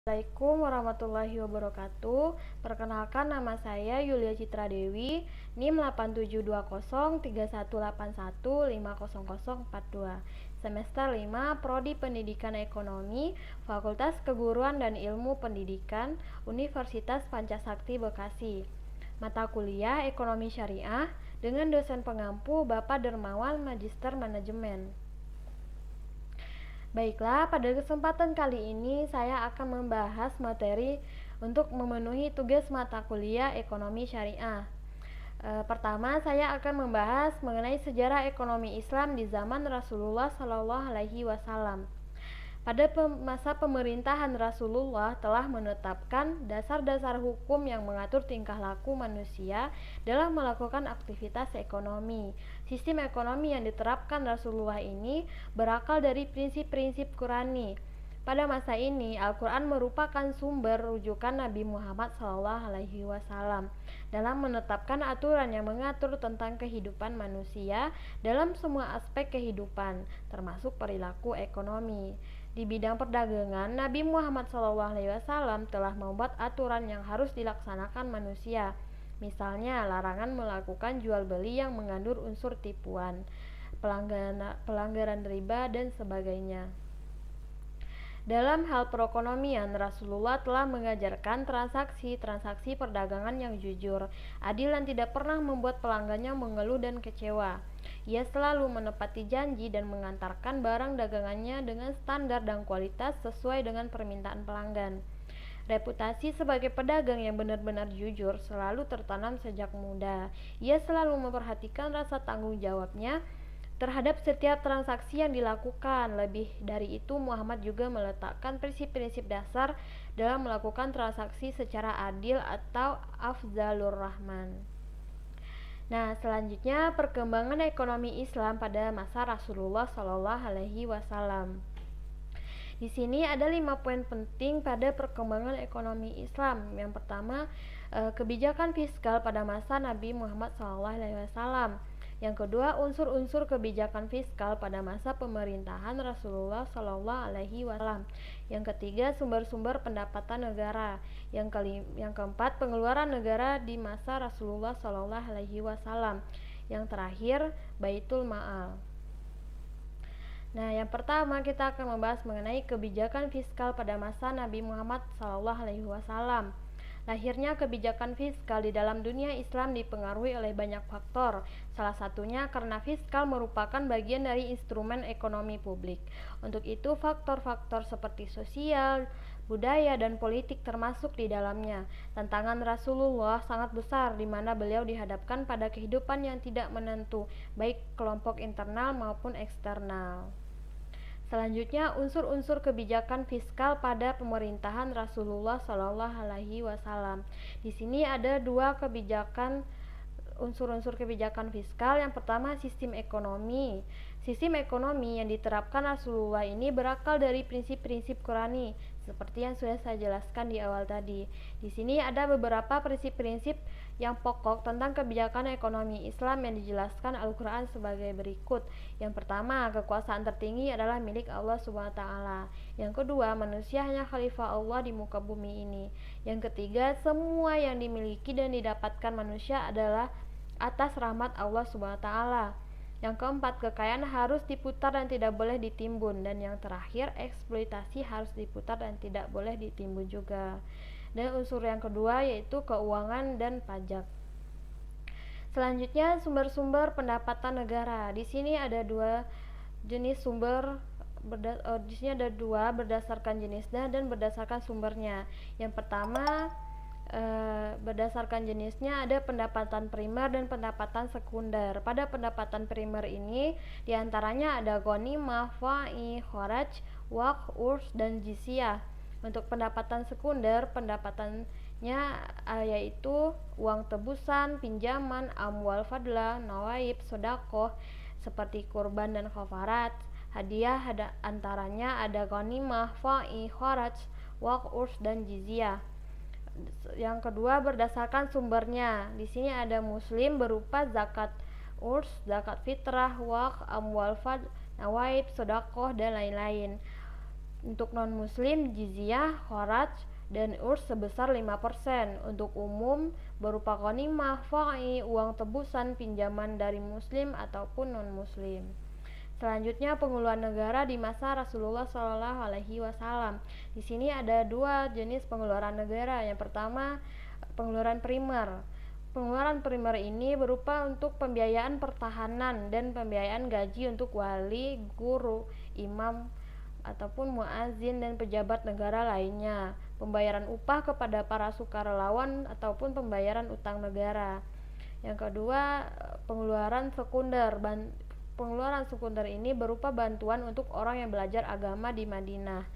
Assalamualaikum warahmatullahi wabarakatuh. Perkenalkan, nama saya Yulia Citra Dewi, NIM 87203181500042, semester 5, Prodi Pendidikan Ekonomi, Fakultas Keguruan dan Ilmu Pendidikan, Universitas Pancasakti Bekasi. Mata kuliah Ekonomi Syariah dengan dosen pengampu Bapak Dermawan Magister Manajemen. Baiklah, pada kesempatan kali ini saya akan membahas materi untuk memenuhi tugas mata kuliah Ekonomi Syariah. Pertama, saya akan membahas mengenai sejarah ekonomi Islam di zaman Rasulullah Shallallahu Alaihi Wasallam. Pada masa pemerintahan Rasulullah telah menetapkan dasar-dasar hukum yang mengatur tingkah laku manusia dalam melakukan aktivitas ekonomi. Sistem ekonomi yang diterapkan Rasulullah ini berakal dari prinsip-prinsip Qurani. Pada masa ini, Al-Quran merupakan sumber rujukan Nabi Muhammad SAW dalam menetapkan aturan yang mengatur tentang kehidupan manusia dalam semua aspek kehidupan, termasuk perilaku ekonomi. Di bidang perdagangan, Nabi Muhammad SAW telah membuat aturan yang harus dilaksanakan manusia. Misalnya, larangan melakukan jual beli yang mengandung unsur tipuan, pelanggaran riba, dan sebagainya. Dalam hal perekonomian, Rasulullah telah mengajarkan transaksi perdagangan yang jujur, adil, dan tidak pernah membuat pelanggannya mengeluh dan kecewa. Ia selalu menepati janji dan mengantarkan barang dagangannya dengan standar dan kualitas sesuai dengan permintaan pelanggan. Reputasi sebagai pedagang yang benar-benar jujur selalu tertanam sejak muda. Ia selalu memperhatikan rasa tanggung jawabnya terhadap setiap transaksi yang dilakukan. Lebih dari itu, Muhammad juga meletakkan prinsip-prinsip dasar dalam melakukan transaksi secara adil atau afdzalur rahman. Nah, selanjutnya perkembangan ekonomi Islam pada masa Rasulullah Shallallahu Alaihi Wasallam. Di sini ada 5 poin penting pada perkembangan ekonomi Islam. Yang pertama, kebijakan fiskal pada masa Nabi Muhammad SAW. Yang kedua, unsur-unsur kebijakan fiskal pada masa pemerintahan Rasulullah Shallallahu Alaihi Wasallam. Yang ketiga, sumber-sumber pendapatan negara. Yang keempat, pengeluaran negara di masa Rasulullah Shallallahu Alaihi Wasallam. Yang terakhir, Baitul Maal. Nah, yang pertama kita akan membahas mengenai kebijakan fiskal pada masa Nabi Muhammad SAW. Lahirnya kebijakan fiskal di dalam dunia Islam dipengaruhi oleh banyak faktor. Salah satunya karena fiskal merupakan bagian dari instrumen ekonomi publik. Untuk itu, faktor-faktor seperti sosial, budaya, dan politik termasuk di dalamnya. Tantangan Rasulullah sangat besar di mana beliau dihadapkan pada kehidupan yang tidak menentu, baik kelompok internal maupun eksternal. Selanjutnya, unsur-unsur kebijakan fiskal pada pemerintahan Rasulullah Shallallahu Alaihi Wasallam. Di sini ada unsur-unsur kebijakan fiskal. Yang pertama, sistem ekonomi. Sistem ekonomi yang diterapkan Rasulullah ini berakal dari prinsip-prinsip Qurani, seperti yang sudah saya jelaskan di awal tadi. Di sini ada beberapa prinsip-prinsip yang pokok tentang kebijakan ekonomi Islam yang dijelaskan Al-Quran sebagai berikut. Yang pertama, kekuasaan tertinggi adalah milik Allah SWT. Yang kedua, manusia hanya khalifah Allah di muka bumi ini. Yang ketiga, semua yang dimiliki dan didapatkan manusia adalah atas rahmat Allah SWT. Yang keempat, kekayaan harus diputar dan tidak boleh ditimbun. Dan yang terakhir, eksploitasi harus diputar dan tidak boleh ditimbun juga. Dan unsur yang kedua yaitu keuangan dan pajak. Selanjutnya, sumber-sumber pendapatan negara. Di sini ada dua jenis sumber. Di sini ada dua berdasarkan jenisnya dan berdasarkan sumbernya. Yang pertama, berdasarkan jenisnya ada pendapatan primer dan pendapatan sekunder. Pada pendapatan primer ini diantaranya ada ghanimah, fai, kharaj, waqf, urs, dan jizyah. Untuk pendapatan sekunder, pendapatannya yaitu uang tebusan, pinjaman, amwal fadlah, nawaib, sodakoh seperti kurban dan kafarat. Hadiah antaranya ada ghanimah, fai, kharaj, waqf, urs, dan jizyah. Yang kedua, berdasarkan sumbernya. Di sini ada muslim berupa zakat urs, zakat fitrah, waqf, amwal fadlah, nawaib, sodakoh, dan lain-lain. Untuk non-muslim, jizyah, kharaj, dan urs sebesar 5%. Untuk umum, berupa ghanimah, fa'i, uang tebusan, pinjaman dari muslim ataupun non-muslim. Selanjutnya, pengeluaran negara di masa Rasulullah Shallallahu Alaihi Wasallam. Di sini ada dua jenis pengeluaran negara. Yang pertama, pengeluaran primer. Pengeluaran primer ini berupa untuk pembiayaan pertahanan dan pembiayaan gaji untuk wali, guru, imam, ataupun muazin dan pejabat negara lainnya, pembayaran upah kepada para sukarelawan ataupun pembayaran utang negara. Yang kedua, pengeluaran sekunder. Pengeluaran sekunder ini berupa bantuan untuk orang yang belajar agama di Madinah,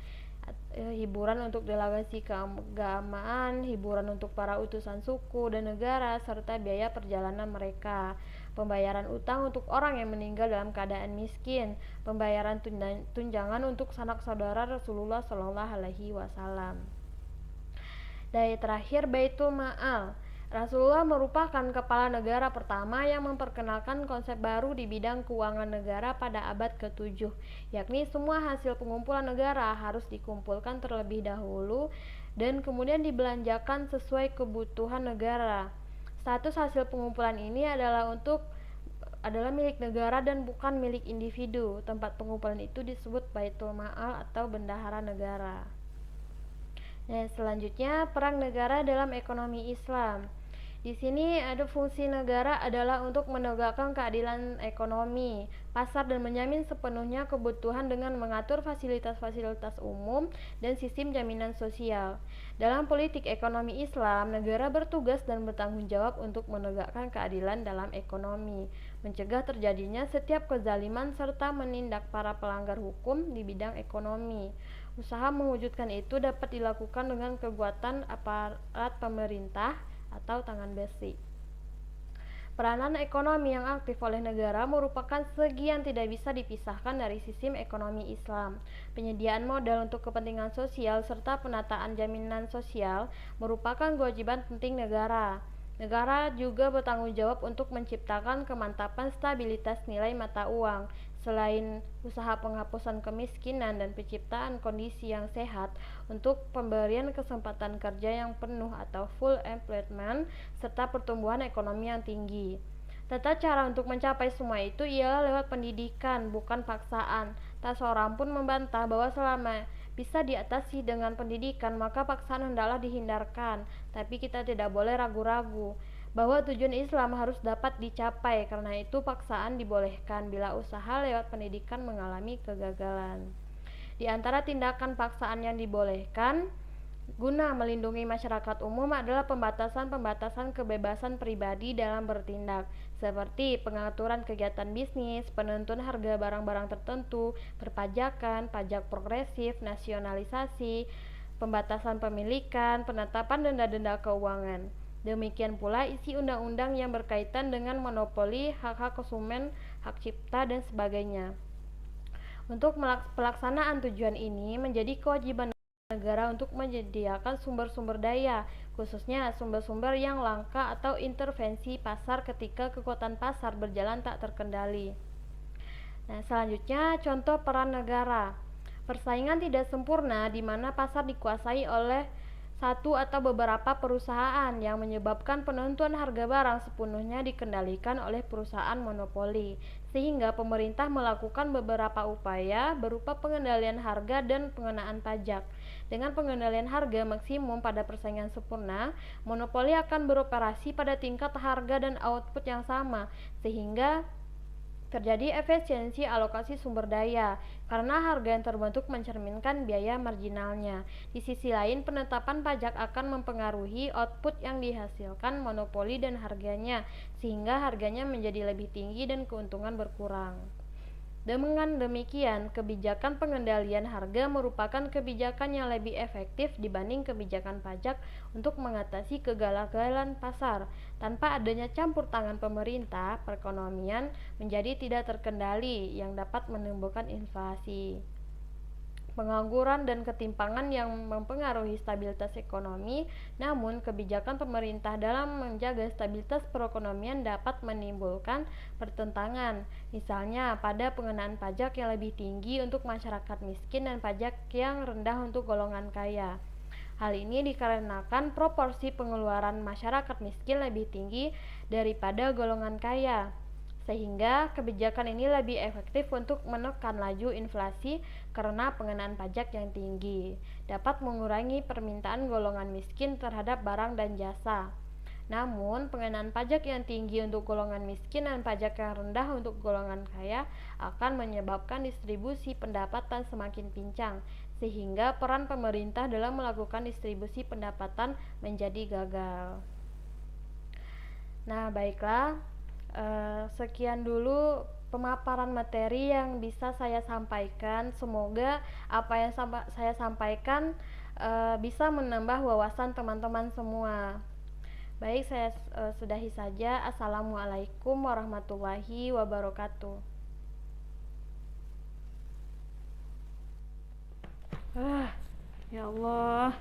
hiburan untuk delegasi keagamaan, hiburan untuk para utusan suku dan negara, serta biaya perjalanan mereka, pembayaran utang untuk orang yang meninggal dalam keadaan miskin, pembayaran tunjangan untuk sanak saudara Rasulullah Shallallahu Alaihi Wasallam. Dan terakhir, Baitul Ma'al. Rasulullah merupakan kepala negara pertama yang memperkenalkan konsep baru di bidang keuangan negara pada abad ke-7, yakni semua hasil pengumpulan negara harus dikumpulkan terlebih dahulu dan kemudian dibelanjakan sesuai kebutuhan negara. Status hasil pengumpulan ini adalah milik negara dan bukan milik individu. Tempat pengumpulan itu disebut Baitul Ma'al atau bendahara negara. Nah, selanjutnya, perang negara dalam ekonomi Islam. Di sini ada fungsi negara adalah untuk menegakkan keadilan ekonomi, pasar dan menjamin sepenuhnya kebutuhan dengan mengatur fasilitas-fasilitas umum dan sistem jaminan sosial. Dalam politik ekonomi Islam, negara bertugas dan bertanggung jawab untuk menegakkan keadilan dalam ekonomi, mencegah terjadinya setiap kezaliman serta menindak para pelanggar hukum di bidang ekonomi. Usaha mewujudkan itu dapat dilakukan dengan kekuatan aparat pemerintah atau tangan besi. Peranan ekonomi yang aktif oleh negara merupakan segi yang tidak bisa dipisahkan dari sistem ekonomi Islam. Penyediaan modal untuk kepentingan sosial serta penataan jaminan sosial merupakan kewajiban penting negara. Negara juga bertanggung jawab untuk menciptakan kemantapan stabilitas nilai mata uang. Selain usaha penghapusan kemiskinan dan penciptaan kondisi yang sehat untuk pemberian kesempatan kerja yang penuh atau full employment serta pertumbuhan ekonomi yang tinggi. Tata cara untuk mencapai semua itu ialah lewat pendidikan, bukan paksaan. Tak seorang pun membantah bahwa selama bisa diatasi dengan pendidikan, maka paksaan hendaklah dihindarkan. Tapi kita tidak boleh ragu-ragu bahwa tujuan Islam harus dapat dicapai, karena itu paksaan dibolehkan bila usaha lewat pendidikan mengalami kegagalan. Di antara tindakan paksaan yang dibolehkan guna melindungi masyarakat umum adalah pembatasan kebebasan pribadi dalam bertindak, seperti pengaturan kegiatan bisnis, penentuan harga barang-barang tertentu, perpajakan, pajak progresif, nasionalisasi, pembatasan pemilikan, penetapan denda-denda keuangan. Demikian pula isi undang-undang yang berkaitan dengan monopoli, hak-hak konsumen, hak cipta, dan sebagainya. Untuk pelaksanaan tujuan ini menjadi kewajiban negara untuk menyediakan sumber-sumber daya, khususnya sumber-sumber yang langka atau intervensi pasar ketika kekuatan pasar berjalan tak terkendali. Nah, selanjutnya contoh peran negara. Persaingan tidak sempurna di mana pasar dikuasai oleh satu atau beberapa perusahaan yang menyebabkan penentuan harga barang sepenuhnya dikendalikan oleh perusahaan monopoli, sehingga pemerintah melakukan beberapa upaya berupa pengendalian harga dan pengenaan pajak. Dengan pengendalian harga maksimum pada persaingan sempurna, monopoli akan beroperasi pada tingkat harga dan output yang sama, sehingga terjadi efisiensi alokasi sumber daya karena harga yang terbentuk mencerminkan biaya marginalnya. Di sisi lain, penetapan pajak akan mempengaruhi output yang dihasilkan monopoli dan harganya, sehingga harganya menjadi lebih tinggi dan keuntungan berkurang. Dengan demikian, kebijakan pengendalian harga merupakan kebijakan yang lebih efektif dibanding kebijakan pajak untuk mengatasi kegagalan pasar. Tanpa adanya campur tangan pemerintah, perekonomian menjadi tidak terkendali yang dapat menimbulkan inflasi. pengangguran dan ketimpangan yang mempengaruhi stabilitas ekonomi. Namun, kebijakan pemerintah dalam menjaga stabilitas perekonomian dapat menimbulkan pertentangan, misalnya pada pengenaan pajak yang lebih tinggi untuk masyarakat miskin dan pajak yang rendah untuk golongan kaya. Hal ini dikarenakan proporsi pengeluaran masyarakat miskin lebih tinggi daripada golongan kaya, sehingga kebijakan ini lebih efektif untuk menekan laju inflasi karena pengenaan pajak yang tinggi dapat mengurangi permintaan golongan miskin terhadap barang dan jasa. Namun, pengenaan pajak yang tinggi untuk golongan miskin dan pajak yang rendah untuk golongan kaya akan menyebabkan distribusi pendapatan semakin pincang, sehingga peran pemerintah dalam melakukan distribusi pendapatan menjadi gagal. Nah, baiklah, sekian dulu pemaparan materi yang bisa saya sampaikan. Semoga apa yang saya sampaikan bisa menambah wawasan teman-teman semua. Baik, saya sudahi saja. Assalamualaikum warahmatullahi wabarakatuh. Ya Allah.